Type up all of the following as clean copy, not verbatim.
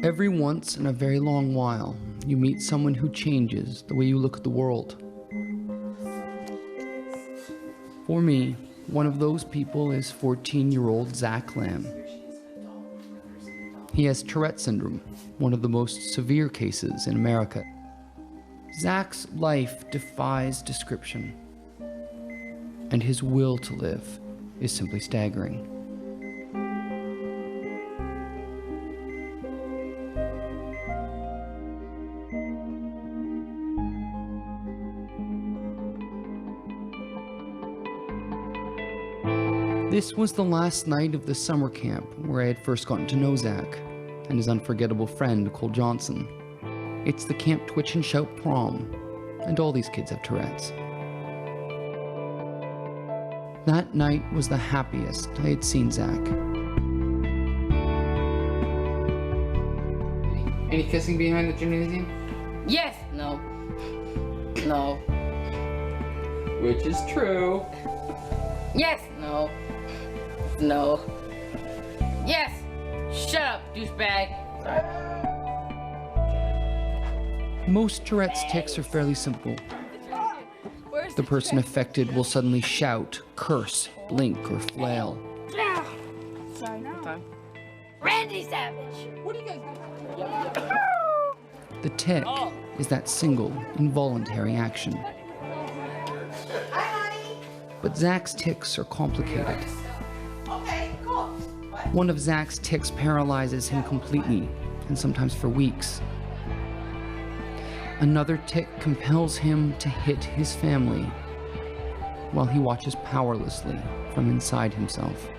Every once in a very long while, you meet someone who changes the way you look at the world. For me, one of those people is 14-year-old Zack Lamb. He has Tourette Syndrome, one of the most severe cases in America. Zack's life defies description, and his will to live is simply staggering. This was the last night of the summer camp where I had first gotten to know Zack and his unforgettable friend, Cole Johnson. It's the Camp Twitch and Shout prom, and all these kids have Tourette's. That night was the happiest I had seen Zack. Any kissing behind the gymnasium? Yes! No. No. Which is true. Yes! No. No. Yes! Shut up, douchebag! Sorry. Most Tourette's tics are fairly simple. The person affected will suddenly shout, curse, blink, or flail. Sorry. Randy Savage! What are you guys doing? The tic is that single, involuntary action. But Zack's tics are complicated. Okay, cool. One of Zack's tics paralyzes him completely, and sometimes for weeks. Another tic compels him to hit his family, while he watches powerlessly from inside himself.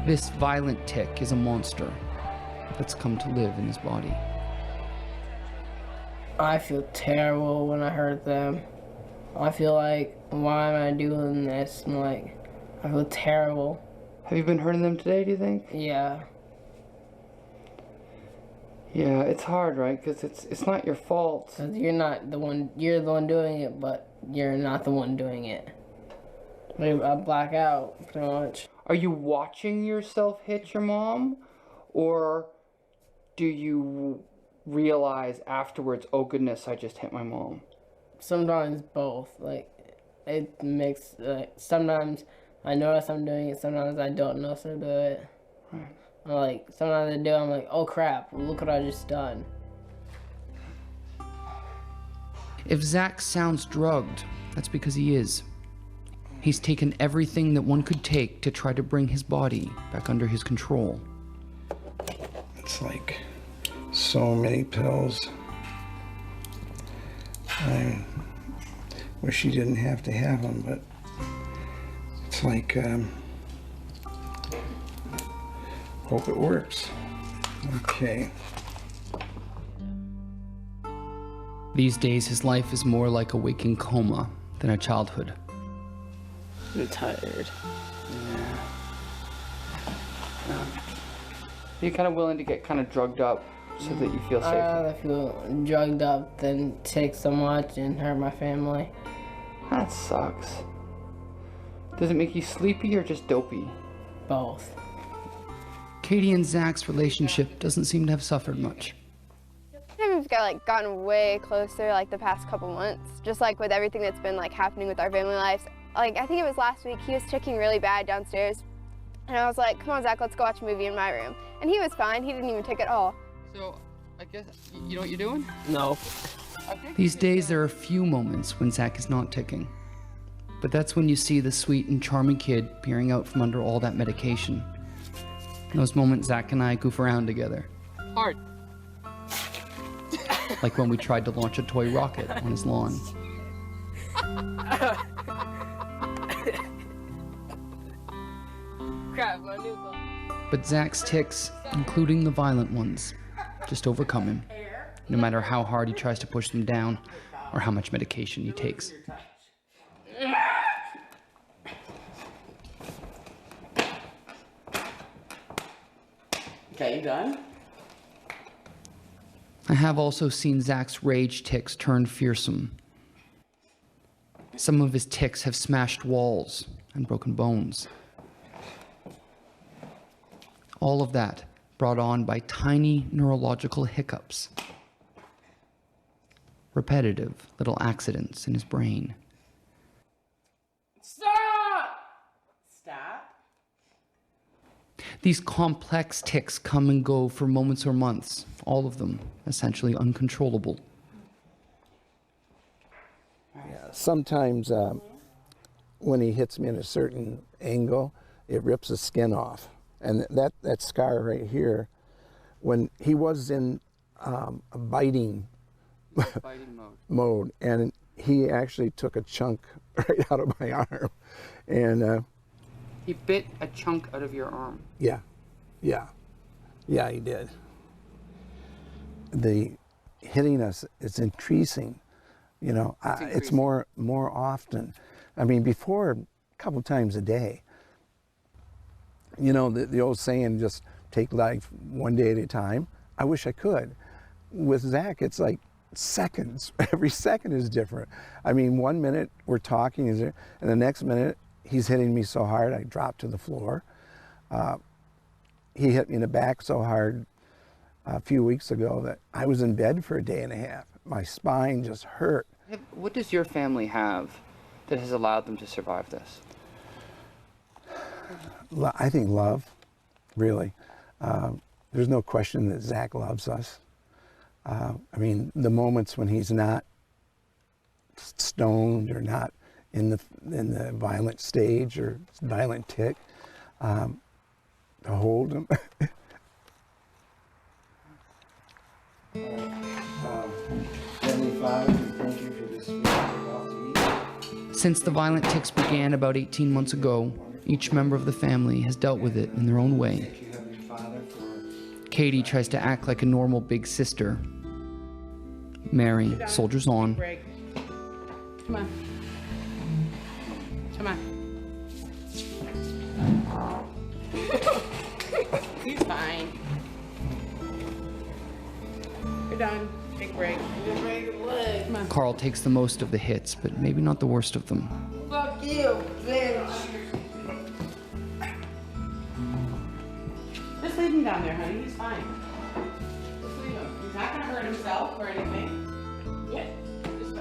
This violent tic is a monster that's come to live in his body. I feel terrible when I hurt them. I feel like, why am I doing this? I'm like, I feel terrible. Have you been hurting them today, do you think? Yeah. Yeah, it's hard, right? Because it's not your fault. 'Cause you're the one doing it, but you're not the one doing it. I black out, pretty much. Are you watching yourself hit your mom? Or do you realize afterwards, oh goodness, I just hit my mom? Sometimes both. Like, it makes, sometimes I notice I'm doing it, sometimes I don't notice I do it. Right. Like, sometimes I do, I'm like, oh crap, look what I just done. If Zack sounds drugged, that's because he is. He's taken everything that one could take to try to bring his body back under his control. It's like so many pills. I wish you didn't have to have them, but it's like, hope it works. Okay. These days, his life is more like a waking coma than a childhood. I'm tired. You're kind of willing to get kind of drugged up so that you feel I'd safer. rather feel drugged up than take so much and hurt my family. That sucks. Does it make you sleepy or just dopey? Both. Katie and Zack's relationship doesn't seem to have suffered much. We've gotten way closer the past couple months, just with everything that's been happening with our family lives. I think it was last week, he was ticking really bad downstairs. And I was like, come on, Zack, let's go watch a movie in my room. And he was fine, he didn't even tick at all. So, I guess, you know what you're doing? No. These days, there are few moments when Zack is not ticking. But that's when you see the sweet and charming kid peering out from under all that medication. In those moments, Zack and I goof around together. Hard. Like when we tried to launch a toy rocket on his lawn. Crap, my new phone. But Zack's tics, including the violent ones, just overcome him, no matter how hard he tries to push them down or how much medication he takes. Okay, you done? I have also seen Zack's rage tics turn fearsome. Some of his tics have smashed walls and broken bones. All of that brought on by tiny neurological hiccups, repetitive little accidents in his brain. Stop! Stop. These complex tics come and go for moments or months, all of them essentially uncontrollable. Yeah, sometimes when he hits me in a certain angle, it rips the skin off. And that scar right here, when he was in a biting mode, and he actually took a chunk right out of my arm. And He bit a chunk out of your arm. yeah, he did. The hitting us is increasing, you know, it's more often. I mean, before, a couple times a day. You know, the old saying, just take life one day at a time. I wish I could. With Zack, it's like seconds. Every second is different. I mean, 1 minute we're talking, and the next minute he's hitting me so hard I drop to the floor. He hit me in the back so hard a few weeks ago that I was in bed for a day and a half. My spine just hurt. What does your family have that has allowed them to survive this? I think love, really. There's no question that Zack loves us. I mean, the moments when he's not stoned or not in the violent stage or violent tic, to hold him. 75, thank you for this. Since the violent tics began about 18 months ago, each member of the family has dealt with it in their own way. Katie tries to act like a normal big sister. Mary soldiers on. Break. Come on. Come on. He's fine. You're done. Big break. Come on. Carl takes the most of the hits, but maybe not the worst of them. Fuck you, bitch. Just leave him down there, honey. He's fine. Just leave him. He's not gonna hurt himself or anything. Yeah. Just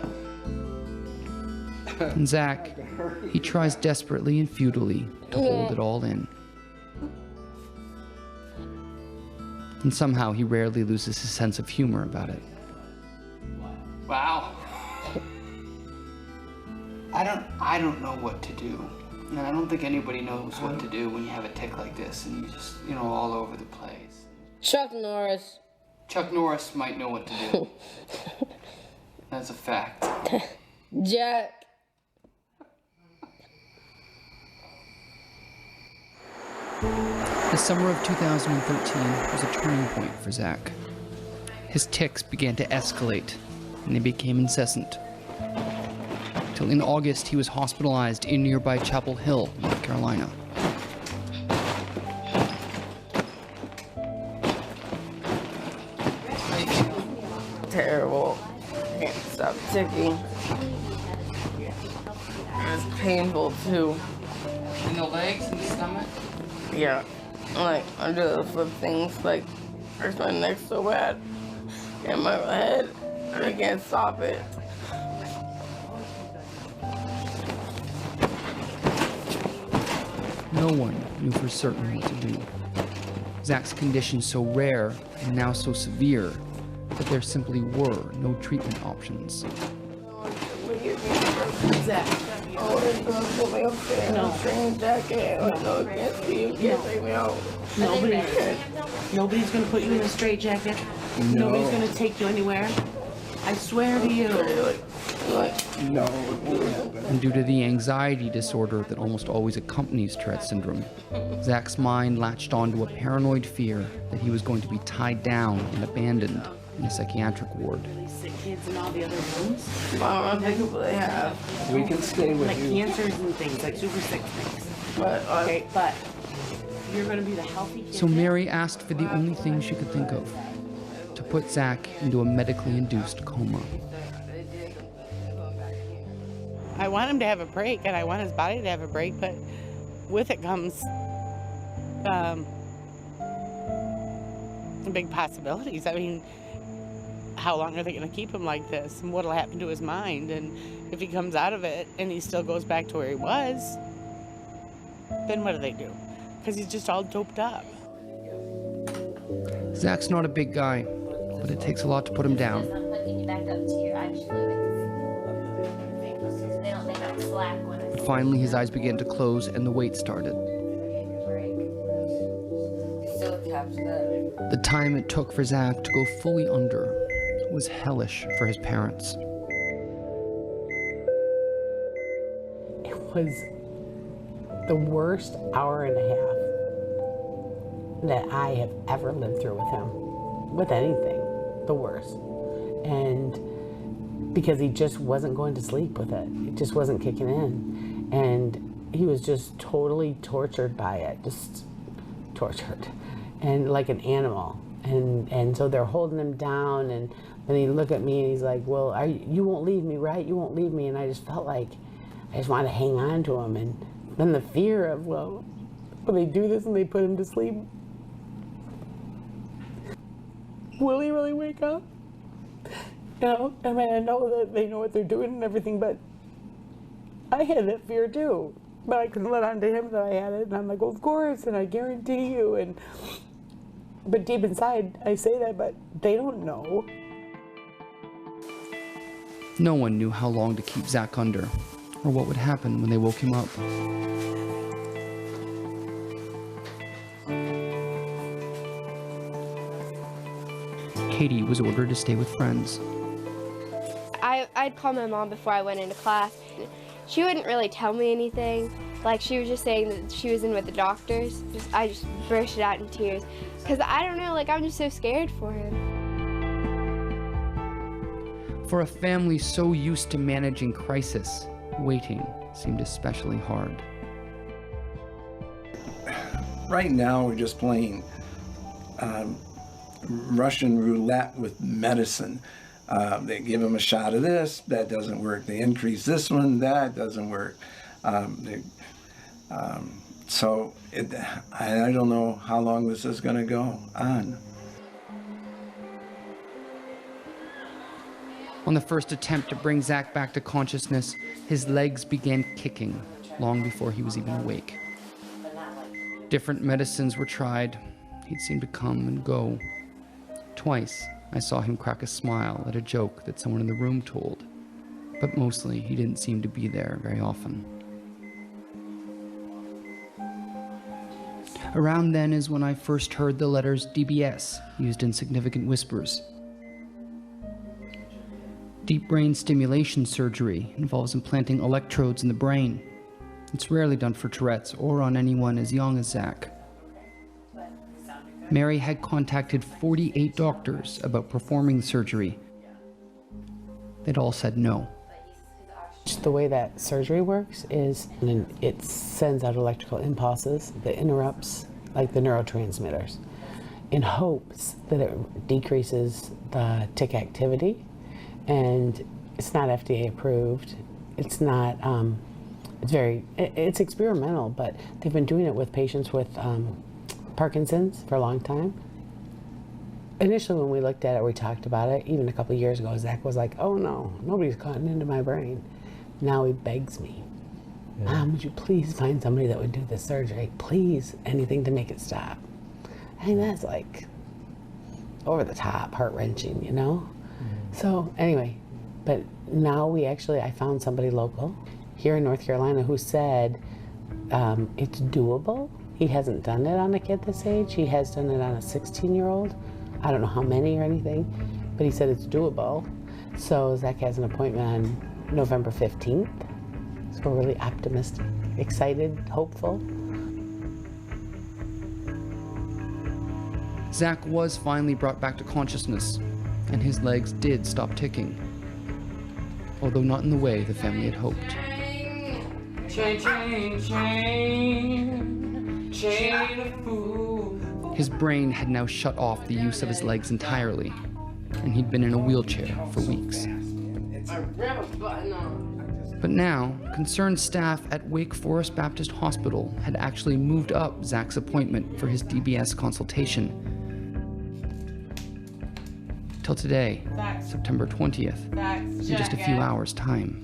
And Zack, he tries desperately and futilely to hold it all in. And somehow he rarely loses his sense of humor about it. Wow. I don't know what to do. And I don't think anybody knows what to do when you have a tic like this and you just, you know, all over the place. Chuck Norris. Chuck Norris might know what to do. That's a fact. Jack. The summer of 2013 was a turning point for Zack. His tics began to escalate, and they became incessant. Till in August, he was hospitalized in nearby Chapel Hill, North Carolina. Terrible. Can't stop ticking. It's painful too. In the legs and the stomach? Yeah. Like, under the flip things, like, hurts my neck so bad. And my head, I can't stop it. No one knew for certain what to do. Zack's condition so rare and now so severe that there simply were no treatment options. Zack. Oh, it's gonna put me upstairs. No. String jacket. I know I can't see you. Can't take me out. Nobody's gonna put you in a straitjacket. No. Nobody's gonna take you anywhere. I swear to you. No. And due to the anxiety disorder that almost always accompanies Tourette Syndrome, Zack's mind latched onto a paranoid fear that he was going to be tied down and abandoned in a psychiatric ward. Really sick kids in all the other rooms. Mom, I think what they have. We can stay with Like you. cancers and things, like super sick things. But, Okay, but you're gonna be the healthy kid. So Mary asked for the only thing she could think of, to put Zack into a medically induced coma. I want him to have a break, and I want his body to have a break, but with it comes big possibilities. I mean, how long are they going to keep him like this? And what'll happen to his mind? And if he comes out of it and he still goes back to where he was, then what do they do? Because he's just all doped up. Zack's not a big guy, but it takes a lot to put him down. I'm putting you back up to your actual They don't slack when I Finally, his eyes began to close and the weight started. The time it took for Zack to go fully under was hellish for his parents. It was the worst hour and a half that I have ever lived through with him, with anything, the worst. And because he just wasn't going to sleep with it. It just wasn't kicking in. And he was just totally tortured by it, just tortured, and like an animal. And so they're holding him down, and then he looked at me and he's like, well, you won't leave me, right? You won't leave me. And I just felt like I just wanted to hang on to him. And then the fear of, well, will they do this and they put him to sleep? Will he really wake up? You know, I mean, I know that they know what they're doing and everything, but I had that fear too. But I couldn't let on to him that I had it, and I'm like, well, of course, and I guarantee you. But deep inside, I say that, but they don't know. No one knew how long to keep Zack under, or what would happen when they woke him up. Katie was ordered to stay with friends. I'd call my mom before I went into class. She wouldn't really tell me anything. Like, she was just saying that she was in with the doctors. I just bursted out in tears. Because I don't know, like, I'm just so scared for him. For a family so used to managing crisis, waiting seemed especially hard. Right now, we're just playing Russian roulette with medicine. They give them a shot of this, that doesn't work. They increase this one, that doesn't work. So I don't know how long this is going to go on. On the first attempt to bring Zack back to consciousness, his legs began kicking long before he was even awake. Different medicines were tried. He'd seem to come and go. Twice, I saw him crack a smile at a joke that someone in the room told, but mostly he didn't seem to be there very often. Around then is when I first heard the letters DBS used in significant whispers. Deep brain stimulation surgery involves implanting electrodes in the brain. It's rarely done for Tourette's or on anyone as young as Zack. Mary had contacted 48 doctors about performing the surgery. They'd all said no. The way that surgery works is it sends out electrical impulses that interrupts like the neurotransmitters in hopes that it decreases the tic activity. And it's not FDA approved. It's not, it's experimental, but they've been doing it with patients with Parkinson's for a long time. Initially when we looked at it, we talked about it, even a couple of years ago, Zack was like, oh no, nobody's cutting into my brain. Now he begs me, Mom, would you please find somebody that would do this surgery? Please, anything to make it stop. I think that's like over the top, heart-wrenching, you know? So anyway, but now I found somebody local here in North Carolina who said it's doable. He hasn't done it on a kid this age. He has done it on a 16-year-old. I don't know how many or anything, but he said it's doable. So Zack has an appointment on November 15th. So we're really optimistic, excited, hopeful. Zack was finally brought back to consciousness, and his legs did stop ticking, although not in the way the family had hoped. Chain, chain, chain, chain of fool. His brain had now shut off the use of his legs entirely, and he'd been in a wheelchair for weeks. But now, concerned staff at Wake Forest Baptist Hospital had actually moved up Zack's appointment for his DBS consultation. till today, September 20th, in just a few hours' time.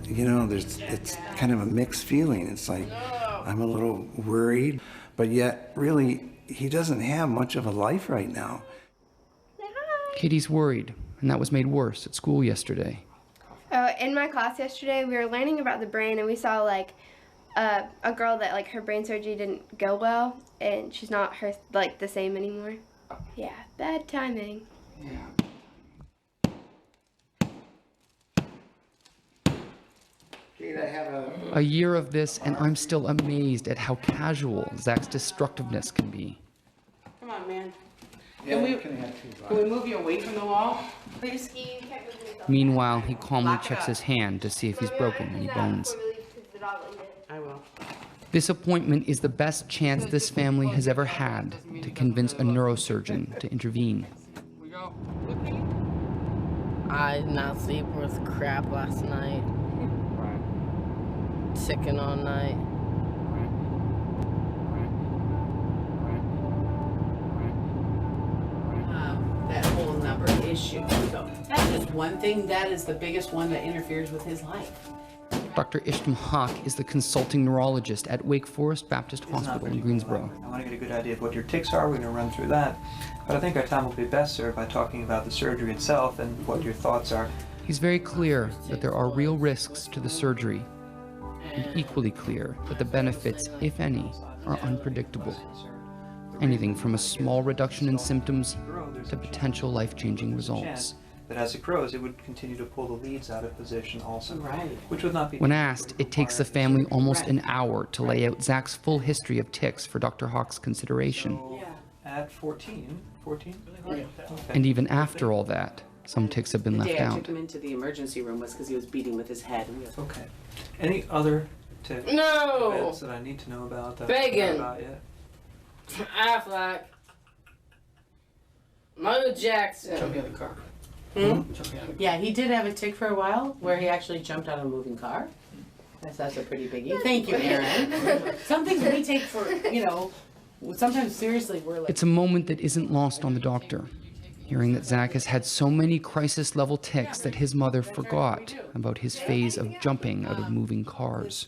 You know, it's kind of a mixed feeling. It's like, I'm a little worried, but yet really, he doesn't have much of a life right now. Katie's worried, and that was made worse at school yesterday. In my class yesterday, we were learning about the brain, and we saw like a girl that like her brain surgery didn't go well, and she's not the same anymore. Yeah, bad timing. A year of this, and I'm still amazed at how casual Zack's destructiveness can be. Come on, man. Can we move you away from the wall, please? Meanwhile, he calmly checks his hand to see if he's broken any bones. I will. This appointment is the best chance this family has ever had to convince a neurosurgeon to intervene. I did not sleep worth crap last night. Sicking all night. That whole number issue. So that's just one thing. That is the biggest one that interferes with his life. Dr. Ishtam Haq is the consulting neurologist at Wake Forest Baptist Hospital in Greensboro. I want to get a good idea of what your tics are. We're going to run through that. But I think our time will be best served by talking about the surgery itself and what your thoughts are. He's very clear that there are real risks to the surgery, and equally clear that the benefits, if any, are unpredictable. Anything from a small reduction in symptoms to potential life-changing results. That as it grows, it would continue to pull the leads out of position also, Right. which would not be... When asked, it takes the family almost an hour to lay out Zack's full history of tics for Dr. Haq's consideration. So, at 14? Okay. And even after all that, some tics have been The left day I out. took him into the emergency room was because he was beating with his head. Okay. Any other tics No! events that I need to know about that Bacon. I don't know about yet? Affleck. Michael Jackson. Jump in the car. Yeah, he did have a tic for a while where he actually jumped out of a moving car. That's a pretty biggie. Thank you, Aaron. Some things we take for, sometimes seriously we're like... It's a moment that isn't lost on the doctor, hearing that Zack has had so many crisis-level tics that his mother forgot about his phase of jumping out of moving cars.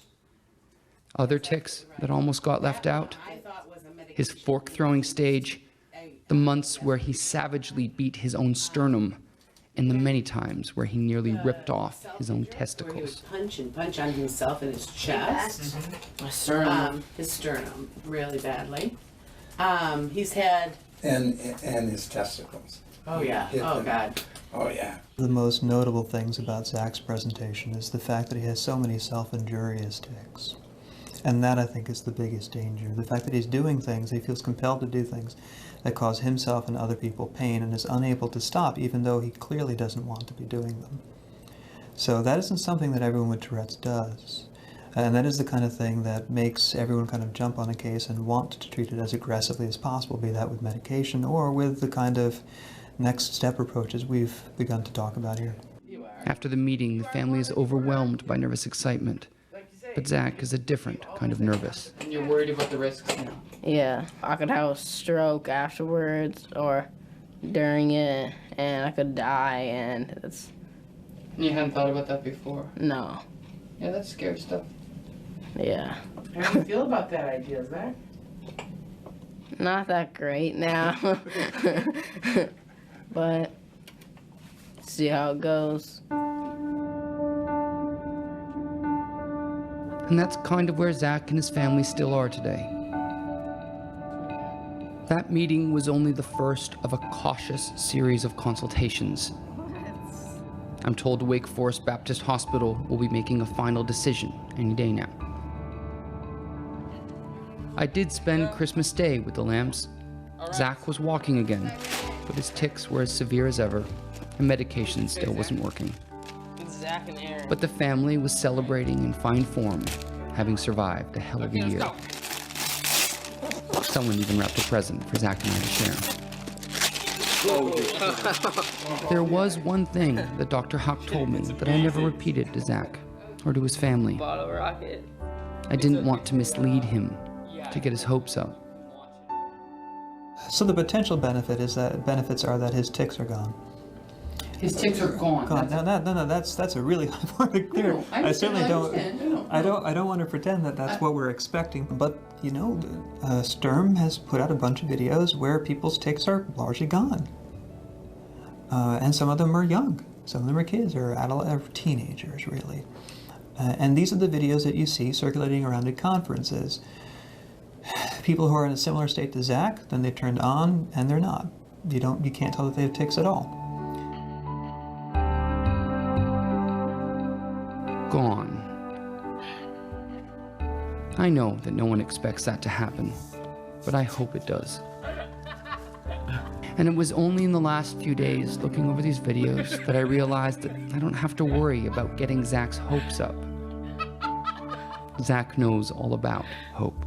Other tics that almost got left out? His fork-throwing stage, the months where he savagely beat his own sternum, and the many times where he nearly ripped off his own testicles. Punch on himself in his chest. His sternum, really badly. He's had... And his testicles. Oh, yeah. Oh, God. Oh, yeah. The most notable things about Zack's presentation is the fact that he has so many self-injurious tics. And that, I think, is the biggest danger. The fact that he's doing things, he feels compelled to do things that cause himself and other people pain and is unable to stop, even though he clearly doesn't want to be doing them. So that isn't something that everyone with Tourette's does. And that is the kind of thing that makes everyone kind of jump on a case and want to treat it as aggressively as possible, be that with medication or with the kind of next step approaches we've begun to talk about here. After the meeting, the family is overwhelmed by nervous excitement. But Zack is a different kind of nervous. And you're worried about the risks now? Yeah, I could have a stroke afterwards or during it, and I could die, and it's... You hadn't thought about that before? No. Yeah, that's scary stuff. Yeah. How do you feel about that idea, Zach? Not that great now. But see how it goes. And that's kind of where Zack and his family still are today. That meeting was only the first of a cautious series of consultations. I'm told Wake Forest Baptist Hospital will be making a final decision any day now. I did spend Christmas Day with the Lambs. Zack was walking again, but his tics were as severe as ever, and medication still wasn't working. Zack and Aaron. But the family was celebrating in fine form, having survived a hell of a year. Someone even wrapped a present for Zack and I to share. There was one thing that Dr. Haq told me that I never repeated to Zack or to his family. Bottle rocket. I didn't want to mislead him, to get his hopes up. So the potential benefits are that his tics are gone. His tics are gone. No, that's a really high part to clear. No, I certainly don't. I I don't want to pretend that that's what we're expecting. But you know, Sturm has put out a bunch of videos where people's tics are largely gone, and some of them are young. Some of them are kids or teenagers, really. And these are the videos that you see circulating around at conferences. People who are in a similar state to Zack, then they turned on, and they're not. You can't tell that they have tics at all. Gone. I know that no one expects that to happen, but I hope it does. And it was only in the last few days, looking over these videos, that I realized that I don't have to worry about getting Zack's hopes up. Zack knows all about hope.